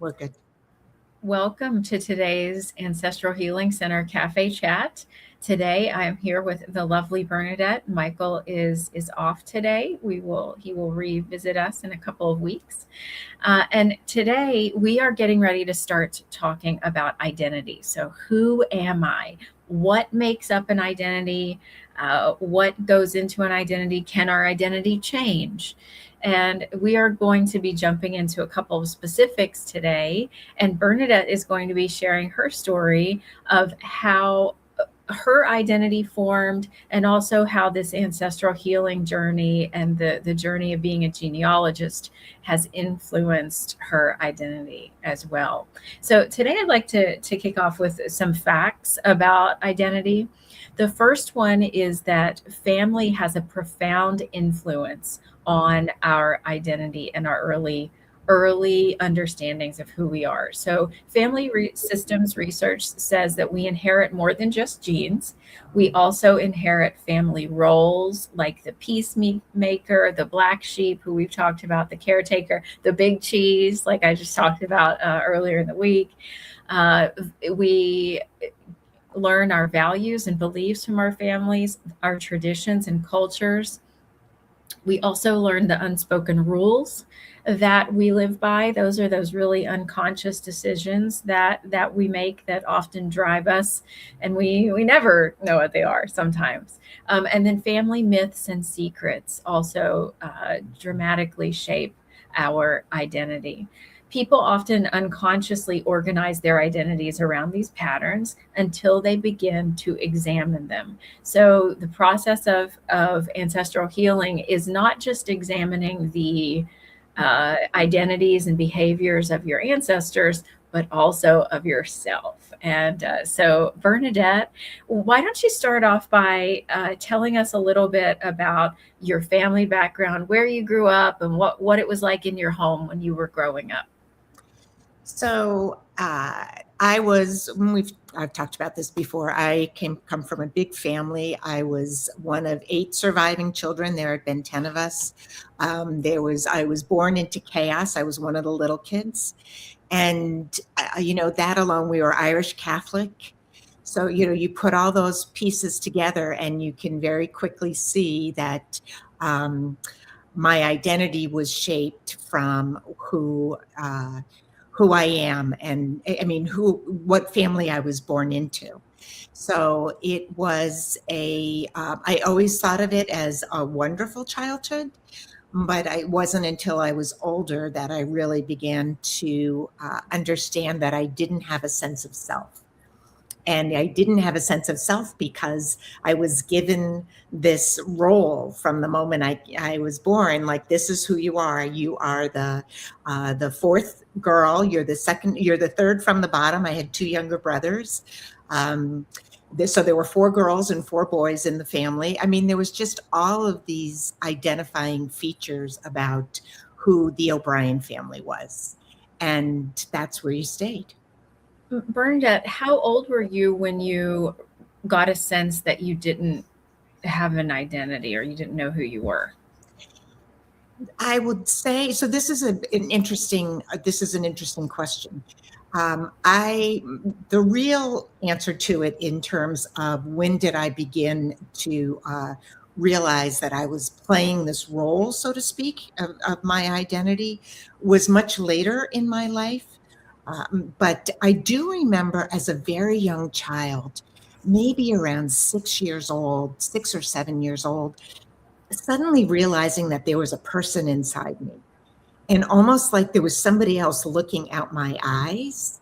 we're good. Welcome to today's Ancestral Healing Center Cafe Chat. Today I am here with the lovely Bernadette. Michael is off today. He will revisit us in a couple of weeks. And today we are getting ready to start talking about identity. So who am I? What makes up an identity? What goes into an identity? Can our identity change? And we are going to be jumping into a couple of specifics today. And Bernadette is going to be sharing her story of how her identity formed, and also how this ancestral healing journey and the journey of being a genealogist has influenced her identity as well. So today I'd like to kick off with some facts about identity. The first one is that family has a profound influence on our identity and our early understandings of who we are. So family systems research says that we inherit more than just genes. We also inherit family roles like the peacemaker, the black sheep, who we've talked about, the caretaker, the big cheese, like I just talked about earlier in the week. We learn our values and beliefs from our families, our traditions and cultures. We also learn the unspoken rules that we live by. Those are those really unconscious decisions that we make that often drive us, and we never know what they are sometimes. And then family myths and secrets also dramatically shape our identity. People often unconsciously organize their identities around these patterns until they begin to examine them. So the process of ancestral healing is not just examining the identities and behaviors of your ancestors, but also of yourself. And so Bernadette, why don't you start off by telling us a little bit about your family background, where you grew up, and what it was like in your home when you were growing up? So I've talked about this before. I come from a big family. I was one of 8 surviving children. There had been 10 of us. I was born into chaos. I was one of the little kids. And, that alone, we were Irish Catholic. So, you put all those pieces together and you can very quickly see that my identity was shaped from who I am, and what family I was born into. So it was I always thought of it as a wonderful childhood, but it wasn't until I was older that I really began to understand that I didn't have a sense of self. And I didn't have a sense of self because I was given this role from the moment I was born. Like, this is who you are. You are the 4th girl. You're the 3rd from the bottom. I had 2 younger brothers. So there were 4 girls and 4 boys in the family. I mean, there was just all of these identifying features about who the O'Brien family was. And that's where you stayed. Bernadette, how old were you when you got a sense that you didn't have an identity or you didn't know who you were? I would say, so this is an interesting question. The real answer to it in terms of when did I begin to realize that I was playing this role, so to speak, of my identity was much later in my life. But I do remember as a very young child, maybe around 6 or 7 years old, suddenly realizing that there was a person inside me, and almost like there was somebody else looking out my eyes.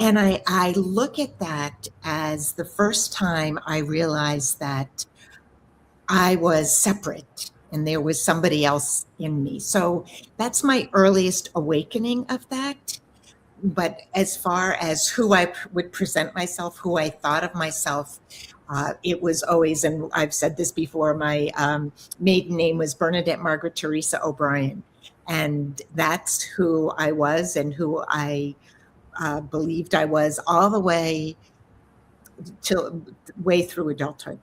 And I look at that as the first time I realized that I was separate and there was somebody else in me. So that's my earliest awakening of that. But as far as who I would present myself, who I thought of myself, it was always, and I've said this before, my maiden name was Bernadette Margaret Teresa O'Brien. And that's who I was and who I believed I was all the way through adulthood.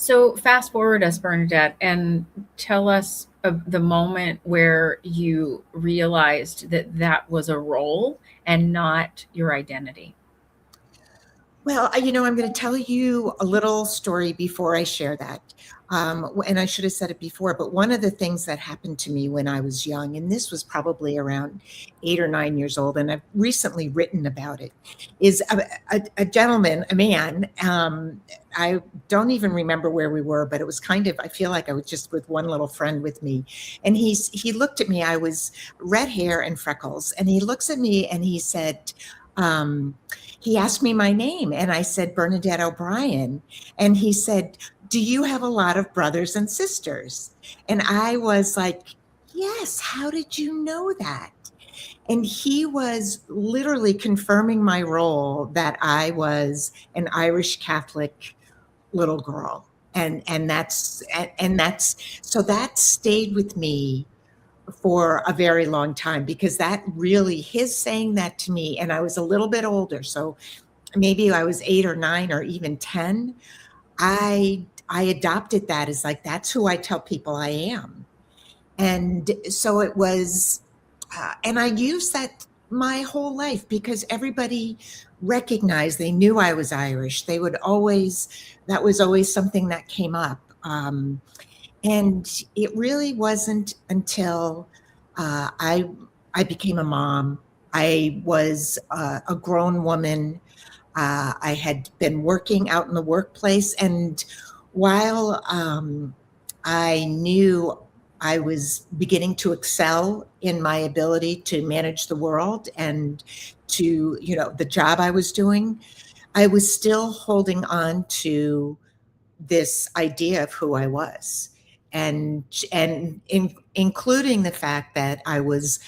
So fast forward us, Bernadette, and tell us the moment where you realized that that was a role and not your identity? Well, I'm going to tell you a little story before I share that. And I should have said it before, but one of the things that happened to me when I was young, and this was probably around 8 or 9 years old, and I've recently written about it, is a gentleman, a man. I don't even remember where we were, but it was kind of, I feel like I was just with one little friend with me. And he looked at me. I was red hair and freckles. And he looks at me and he said, um, he asked me my name, and I said, Bernadette O'Brien. And he said, do you have a lot of brothers and sisters? And I was like, yes, how did you know that? And he was literally confirming my role that I was an Irish Catholic little girl. And that's so that stayed with me for a very long time, because that really, his saying that to me, and I was a little bit older, so maybe I was 8 or 9 or even 10. I adopted that as like, that's who I tell people I am. And so it was, and I used that my whole life, because everybody recognized, they knew I was Irish. They would always, that was always something that came up. And it really wasn't until I became a mom. I was a grown woman. I had been working out in the workplace, and while I knew I was beginning to excel in my ability to manage the world and to, the job I was doing, I was still holding on to this idea of who I was, and including the fact that I was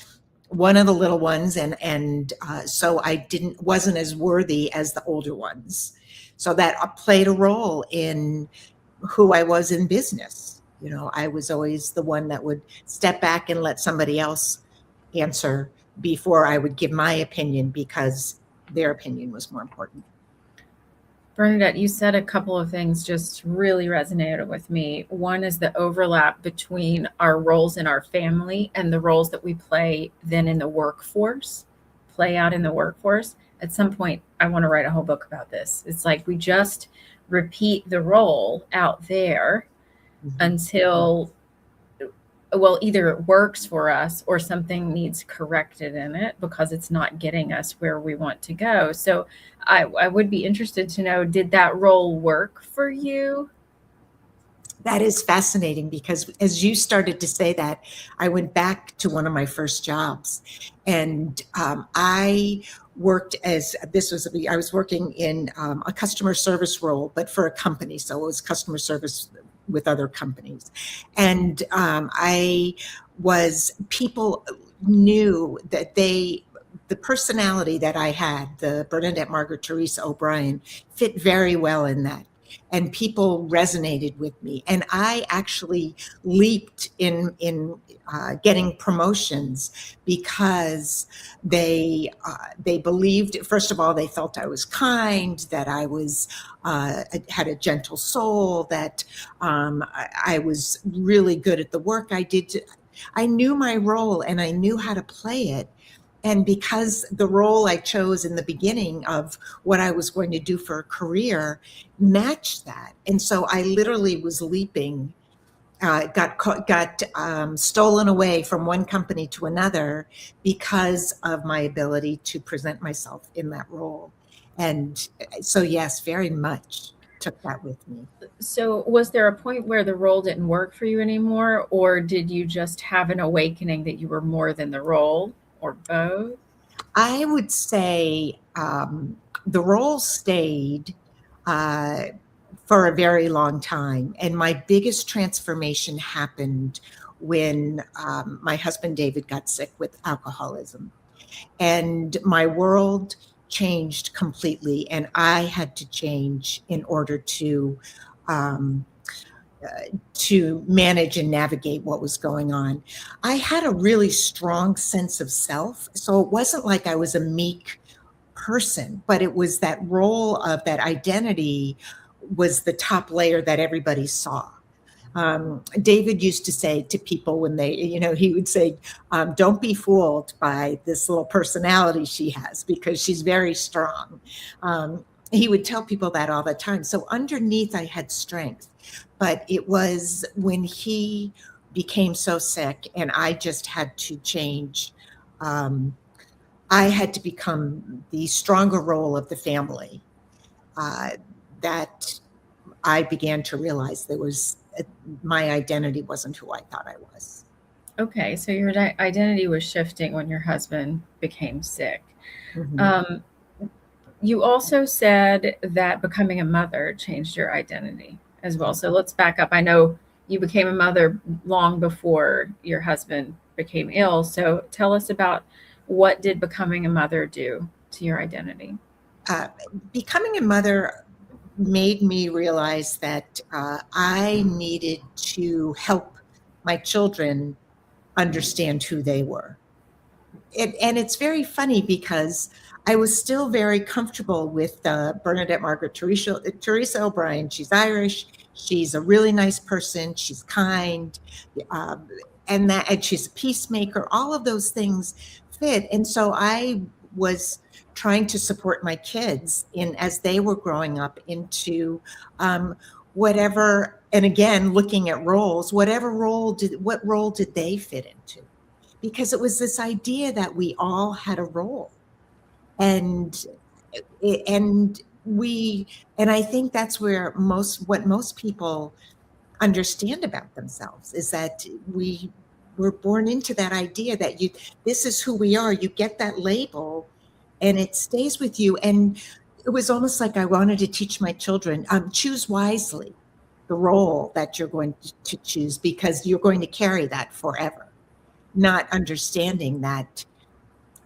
one of the little ones, and so I didn't wasn't as worthy as the older ones. So that played a role in who I was in business. I was always the one that would step back and let somebody else answer before I would give my opinion, because their opinion was more important. Bernadette, you said a couple of things just really resonated with me. One is the overlap between our roles in our family and the roles that we play then in the workforce, play out in the workforce. At some point, I want to write a whole book about this. It's like we just repeat the role out there until, well, either it works for us or something needs corrected in it because it's not getting us where we want to go. So I would be interested to know, did that role work for you? That is fascinating, because as you started to say that, I went back to one of my first jobs, and I worked as I was working in a customer service role, but for a company. So it was customer service with other companies. And people knew that the personality that I had, the Bernadette Margaret Teresa O'Brien, fit very well in that. And people resonated with me. And I actually leaped in getting promotions, because they believed, first of all, they felt I was kind, that I was had a gentle soul, that I was really good at the work I did. I knew my role and I knew how to play it. And because the role I chose in the beginning of what I was going to do for a career matched that. And so I literally was leaping, got stolen away from one company to another because of my ability to present myself in that role. And so, yes, very much took that with me. So was there a point where the role didn't work for you anymore, or did you just have an awakening that you were more than the role, or both? I would say the role stayed uh, for a very long time. And my biggest transformation happened when my husband David got sick with alcoholism. And my world changed completely. And I had to change in order um, to manage and navigate what was going on. I had a really strong sense of self. So it wasn't like I was a meek person, but it was that role of that identity was the top layer that everybody saw. David used to say to people when they, he would say, don't be fooled by this little personality she has because she's very strong. He would tell people that all the time. So underneath, I had strength. But it was when he became so sick and I just had to change. I had to become the stronger role of the family. That I began to realize my identity wasn't who I thought I was. Okay, so your identity was shifting when your husband became sick. Mm-hmm. You also said that becoming a mother changed your identity as well. So let's back up. I know you became a mother long before your husband became ill. So tell us about what did becoming a mother do to your identity? Becoming a mother made me realize that I needed to help my children understand who they were. And it's very funny because I was still very comfortable with Bernadette Margaret Teresa O'Brien. She's Irish. She's a really nice person. She's kind, and she's a peacemaker. All of those things fit. And so I was trying to support my kids as they were growing up into whatever. And again, looking at roles, what role did they fit into? Because it was this idea that we all had a role, and I think that's where what most people understand about themselves is that we were born into that idea that this is who we are. You get that label and it stays with you. And it was almost like I wanted to teach my children, choose wisely the role that you're going to choose, because you're going to carry that forever. Not understanding that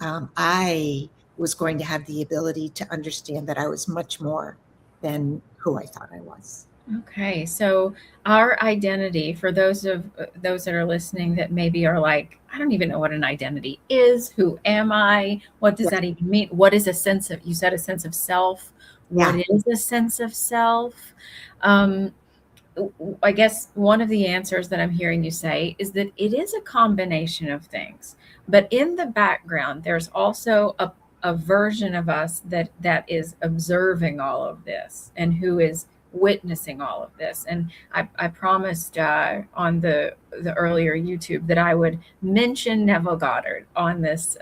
I was going to have the ability to understand that I was much more than who I thought I was. Okay, so our identity, for those that are listening that maybe are like, I don't even know what an identity is. Who am I? What does that even mean? What is a sense of? You said a sense of self. What is a sense of self? I guess one of the answers that I'm hearing you say is that it is a combination of things, but in the background, there's also a version of us that is observing all of this and who is witnessing all of this. And I promised on the earlier YouTube that I would mention Neville Goddard on this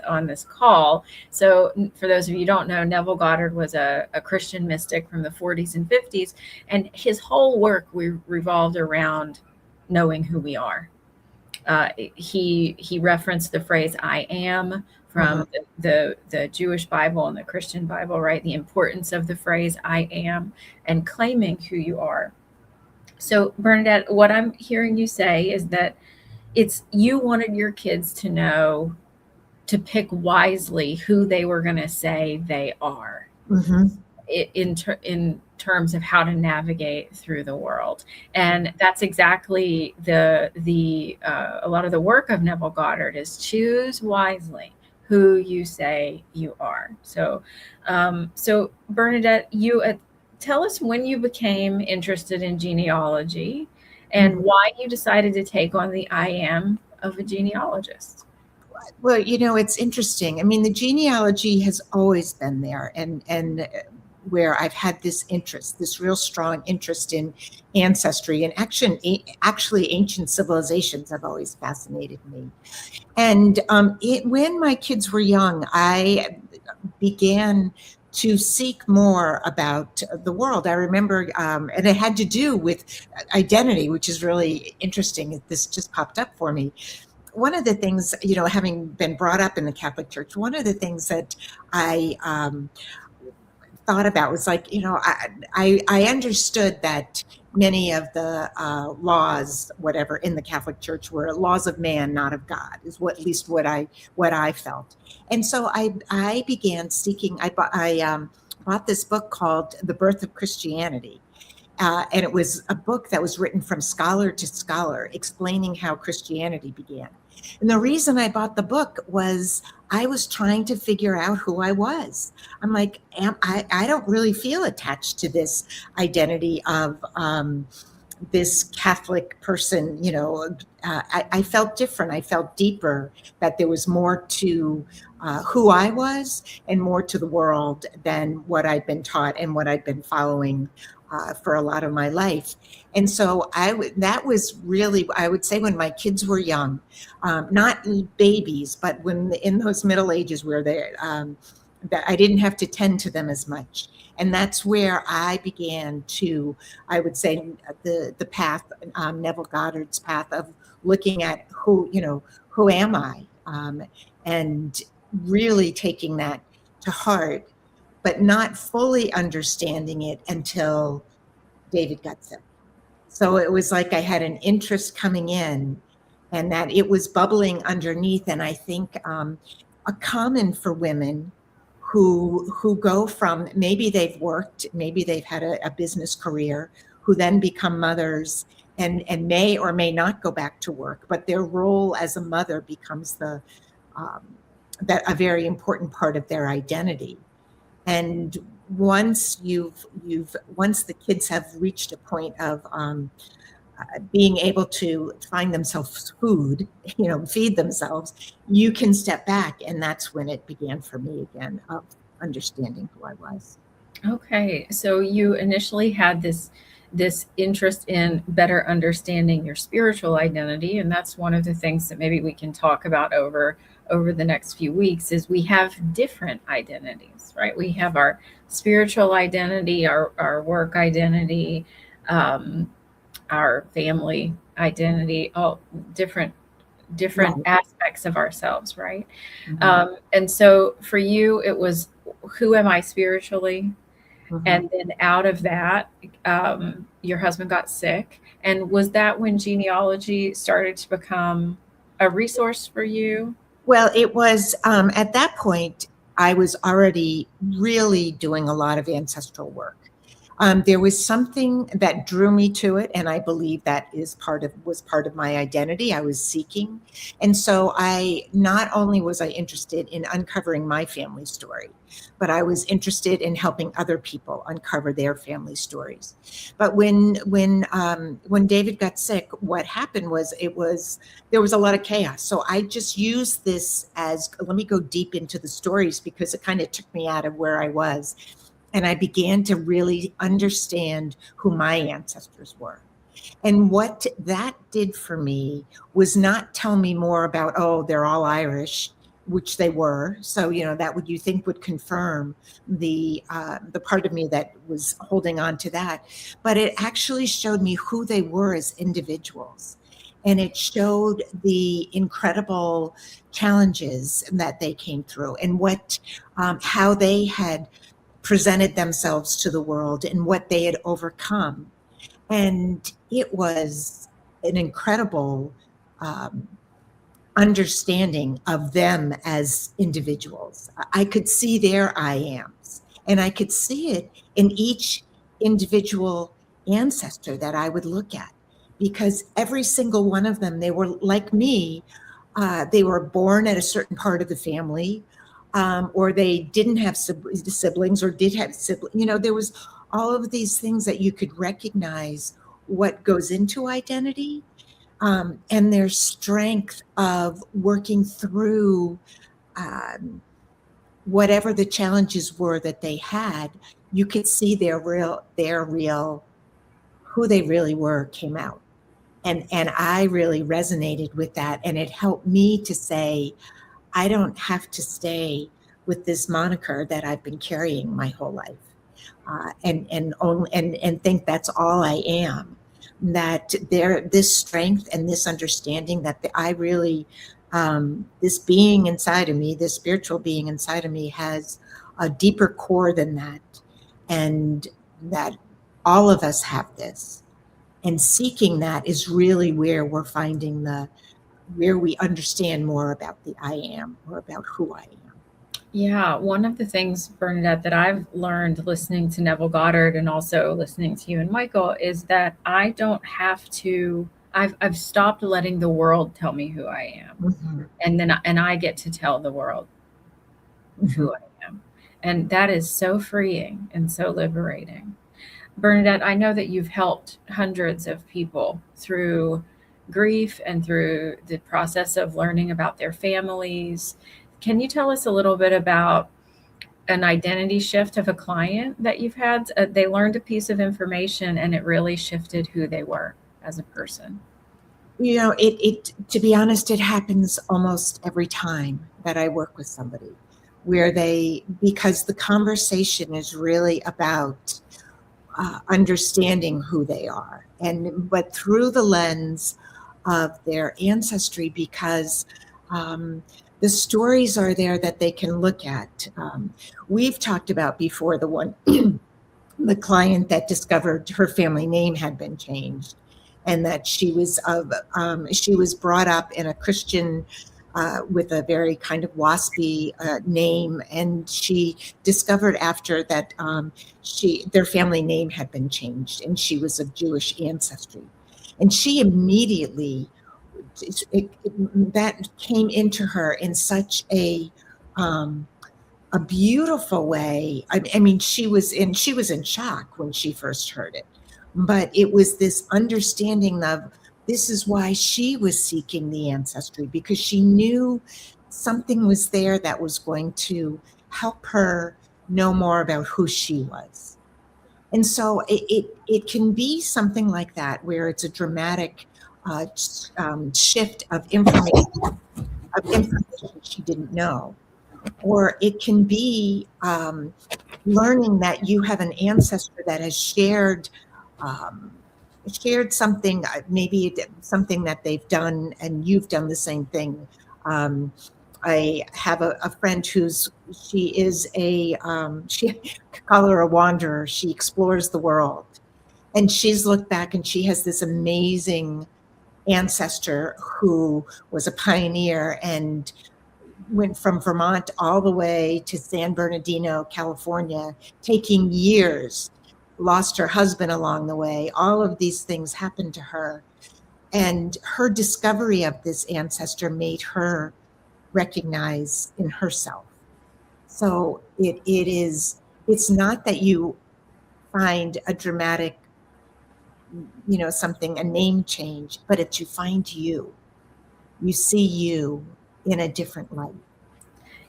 call. So for those of you who don't know, Neville Goddard was a Christian mystic from the 40s and 50s, and his whole work revolved around knowing who we are. He referenced the phrase "I am" from the Jewish Bible and the Christian Bible, right? The importance of the phrase "I am" and claiming who you are. So, Bernadette, what I'm hearing you say is that you wanted your kids to know to pick wisely who they were going to say they are. Mm-hmm. In terms of how to navigate through the world. And that's exactly a lot of the work of Neville Goddard is choose wisely who you say you are. So Bernadette, you tell us when you became interested in genealogy and why you decided to take on the I am of a genealogist. Well, it's interesting. I mean, the genealogy has always been there, and where I've had this real strong interest in ancestry, and actually ancient civilizations have always fascinated me. And when my kids were young, I began to seek more about the world. I remember, and it had to do with identity, which is really interesting. This just popped up for me. One of the things, having been brought up in the Catholic Church, one of the things that I thought about was like, I understood that many of the laws, whatever, in the Catholic Church were laws of man, not of God, is at least what I felt. And so I began seeking. I bought this book called The Birth of Christianity. And it was a book that was written from scholar to scholar, explaining how Christianity began. And the reason I bought the book was I was trying to figure out who I was. I'm like, I don't really feel attached to this identity of this Catholic person, I felt different. I felt deeper, that there was more to who I was and more to the world than what I'd been taught and what I'd been following for a lot of my life. And so that was really, I would say, when my kids were young, not babies, but when in those middle ages where that I didn't have to tend to them as much. And that's where I began to, I would say, the path, Neville Goddard's path of looking at who am I, and really taking that to heart, but not fully understanding it until David got sick. So it was like I had an interest coming in, and that it was bubbling underneath. And I think a common for women who go from, maybe they've worked, maybe they've had a business career, who then become mothers and may or may not go back to work, but their role as a mother becomes that a very important part of their identity. And once once the kids have reached a point of being able to find themselves food, feed themselves, you can step back. And that's when it began for me again, of understanding who I was. Okay, so you initially had this interest in better understanding your spiritual identity, and that's one of the things that maybe we can talk about over the next few weeks. Is we have different identities, right? We have our spiritual identity, our work identity, our family identity, all different Right. aspects of ourselves, right? Mhm. And so for you, it was, who am I spiritually? Mhm. And then out of that, your husband got sick. And was that when genealogy started to become a resource for you? Well, it was at that point, I was already really doing a lot of ancestral work. There was something that drew me to it, and I believe that was part of my identity. I was seeking, and so I not only was I interested in uncovering my family story, but I was interested in helping other people uncover their family stories. But when David got sick, what happened was there was a lot of chaos. So I just used this as, let me go deep into the stories, because it kind of took me out of where I was. And I began to really understand who my ancestors were. And what that did for me was not tell me more about, oh, they're all Irish, which they were. So, that would, you think, would confirm the part of me that was holding on to that. But it actually showed me who they were as individuals. And it showed the incredible challenges that they came through, and how they had presented themselves to the world and what they had overcome. And it was an incredible um, understanding of them as individuals. I could see their I ams, and I could see it in each individual ancestor that I would look at, because every single one of them, they were like me. They were born at a certain part of the family, or they didn't have siblings, or did have siblings. There was all of these things that you could recognize what goes into identity, and their strength of working through um, whatever the challenges were that they had. You could see their real who they really were came out. And I really resonated with that, and it helped me to say, I don't have to stay with this moniker that I've been carrying my whole life, and think that's all I am. That this strength and this understanding that I really, this being inside of me, this spiritual being inside of me, has a deeper core than that, and that all of us have this. And seeking that is really where we're finding where we understand more about the I am, or about who I am. Yeah, one of the things, Bernadette, that I've learned listening to Neville Goddard and also listening to you and Michael is that I don't have to. I've stopped letting the world tell me who I am, Mhm. and I get to tell the world Mhm. who I am, and that is so freeing and so liberating. Bernadette, I know that you've helped hundreds of people through grief and through the process of learning about their families. Can you tell us a little bit about an identity shift of a client that you've had? They learned a piece of information and it really shifted who they were as a person. It to be honest, it happens almost every time that I work with somebody where because the conversation is really about understanding who they are, but through the lens of their ancestry, because the stories are there that they can look at. We've talked about before the client that discovered her family name had been changed, and that she was brought up in a Christian with a very kind of waspy name, and she discovered after that their family name had been changed, and she was of Jewish ancestry, and she immediately that came into her in such a beautiful way. I mean, she was in shock when she first heard it, but it was this understanding of this is why she was seeking the ancestry, because she knew something was there that was going to help her know more about who she was. And so it can be something like that, where it's a dramatic shift of information she didn't know. Or it can be learning that you have an ancestor that has shared something, maybe something that they've done, and you've done the same thing. I have a friend she call her a wanderer. She explores the world, and she's looked back and she has this amazing ancestor who was a pioneer and went from Vermont all the way to San Bernardino, California, taking years, lost her husband along the way. All of these things happened to her. And her discovery of this ancestor made her recognize in herself. So it's not that you find a dramatic, a name change, but it's you find you. You see you in a different light.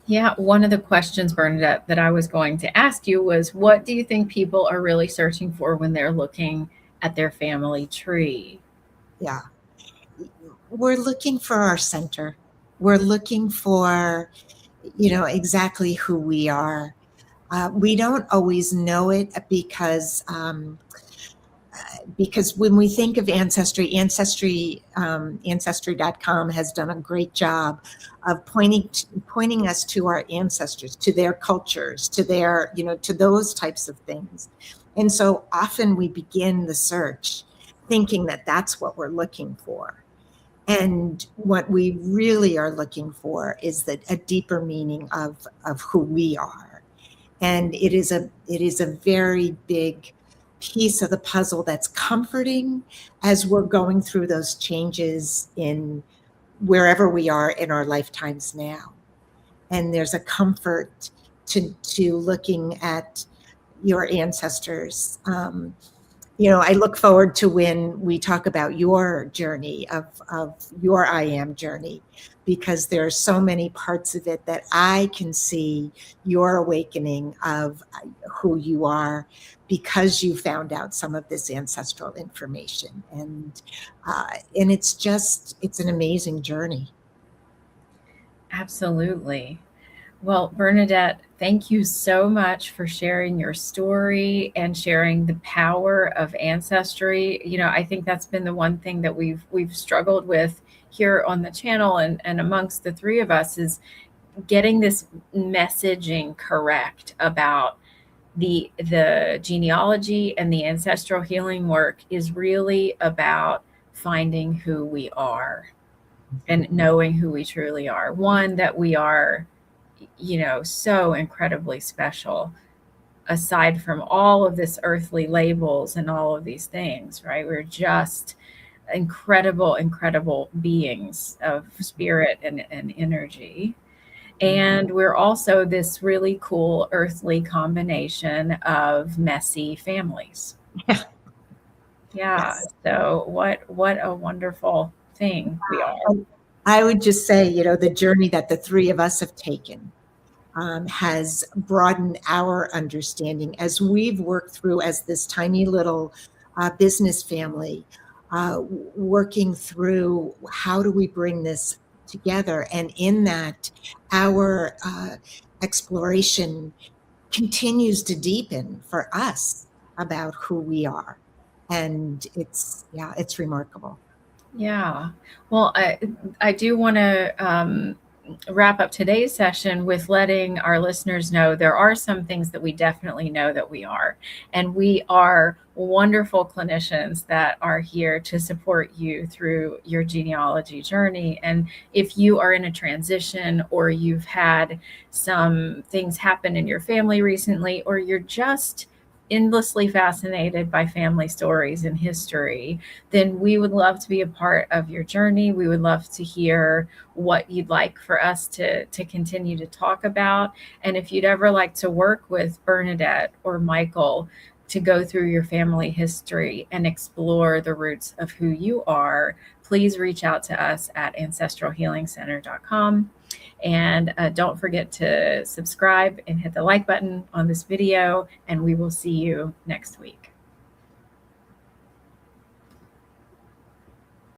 Yeah, one of the questions, Bernadette, that I was going to ask you was, what do you think people are really searching for when they're looking at their family tree? Yeah. We're looking for our center. We're looking for, exactly who we are. We don't always know it because when we think of Ancestry.com has done a great job of pointing us to our ancestors, to their cultures, to their, to those types of things. And so often we begin the search thinking that that's what we're looking for. And what we really are looking for is a deeper meaning of who we are. And it is a very big piece of the puzzle that's comforting as we're going through those changes in wherever we are in our lifetimes now. And there's a comfort to looking at your ancestors. I look forward to when we talk about your journey of your I am journey, because there are so many parts of it that I can see your awakening of who you are, because you found out some of this ancestral information. And it's an amazing journey. Absolutely. Well, Bernadette, thank you so much for sharing your story and sharing the power of ancestry. I think that's been the one thing that we've struggled with here on the channel and amongst the three of us, is getting this messaging correct about the genealogy, and the ancestral healing work is really about finding who we are and knowing who we truly are. One, that we are so incredibly special, aside from all of this earthly labels and all of these things, right? We're just incredible beings of spirit and energy. And we're also this really cool earthly combination of messy families. Yeah. Yes. So what a wonderful thing we are. I would just say, the journey that the three of us have taken has broadened our understanding as we've worked through as this tiny little business family, working through how do we bring this together. And in that, our exploration continues to deepen for us about who we are. And it's remarkable. Yeah. Well, I do want to wrap up today's session with letting our listeners know there are some things that we definitely know that we are. And we are wonderful clinicians that are here to support you through your genealogy journey. And if you are in a transition, or you've had some things happen in your family recently, or you're just endlessly fascinated by family stories and history, then we would love to be a part of your journey. We would love to hear what you'd like for us to continue to talk about. And if you'd ever like to work with Bernadette or Michael to go through your family history and explore the roots of who you are, please reach out to us at ancestralhealingcenter.com. And don't forget to subscribe and hit the like button on this video, and we will see you next week.